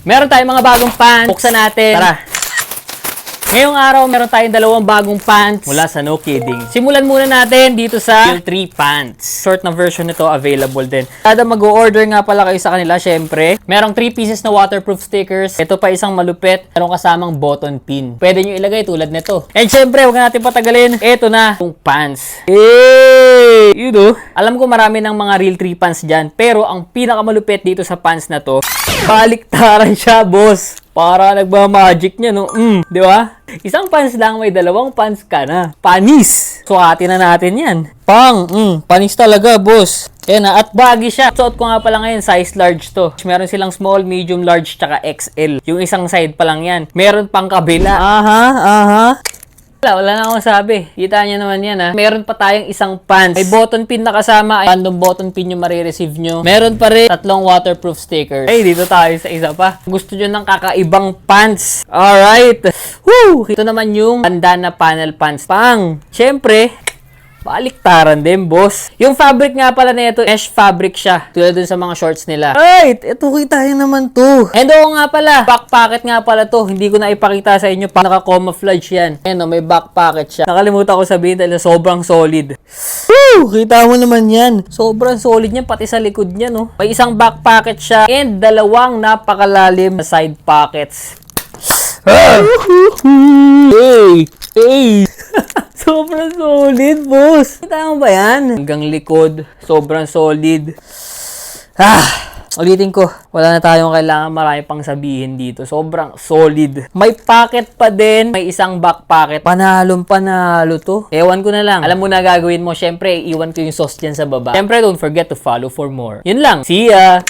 Meron tayong mga bagong pants. Buksan natin. Tara. Ngayong araw, meron tayong dalawang bagong pants mula sa No Kidding. Simulan muna natin dito sa Feel 3 Pants. Short na version nito, available din. Kada mag-o-order nga pala kayo sa kanila, syempre. Merong 3 pieces na waterproof stickers. Ito pa isang malupit. Merong kasamang button pin. Pwede nyo ilagay tulad nito. And syempre, huwag natin patagalin. Ito na, yung pants. Hey! You know, alam ko marami ng mga real 3 pants dyan. Pero ang pinakamalupit dito sa pants na to, baliktaran siya, boss. Para nagba-magic niya, no? Di ba? Isang pants lang, may dalawang pants ka na. Panis! Sukatin na natin yan. Panis talaga, boss. Ayan na, at baggy siya. Suot ko nga pala ngayon, size large to. Meron silang small, medium, large, tsaka XL. Yung isang side pa lang yan. Meron pang kabila. Wala na akong sabi. Kita nyo naman yan, ha. Meron pa tayong isang pants. May button pin na kasama. Random button pin yung marireceive nyo. Meron pa rin 3 waterproof stickers. Hey, dito tayo sa isa pa. Gusto nyo ng kakaibang pants. Alright. Woo! Ito naman yung bandana panel pants. Siyempre, baliktaran din, boss. Yung fabric nga pala nito, mesh fabric siya. Tulad dun sa mga shorts nila. Right! Ito kita yun naman to. And oo nga pala, back pocket nga pala to. Hindi ko na ipakita sa inyo pa naka-camouflage yan. Ayan o, may back pocket siya. Nakalimutan ko sabihin dahil sobrang solid. Woo! Kita mo naman yan. Sobrang solid niyan, pati sa likod niya, no? May isang back pocket siya and dalawang napakalalim na side pockets. Hey! Sobrang solid, boss. Kita mo ba yan? Hanggang likod. Sobrang solid. Ulitin ko. Wala na tayong kailangan marami pang sabihin dito. Sobrang solid. May pocket pa din. May isang back pocket. Panalong panalo to. Ewan ko na lang. Alam mo na gagawin mo. Syempre, iwan ko yung sauce dyan sa baba. Syempre, don't forget to follow for more. Yun lang. See ya!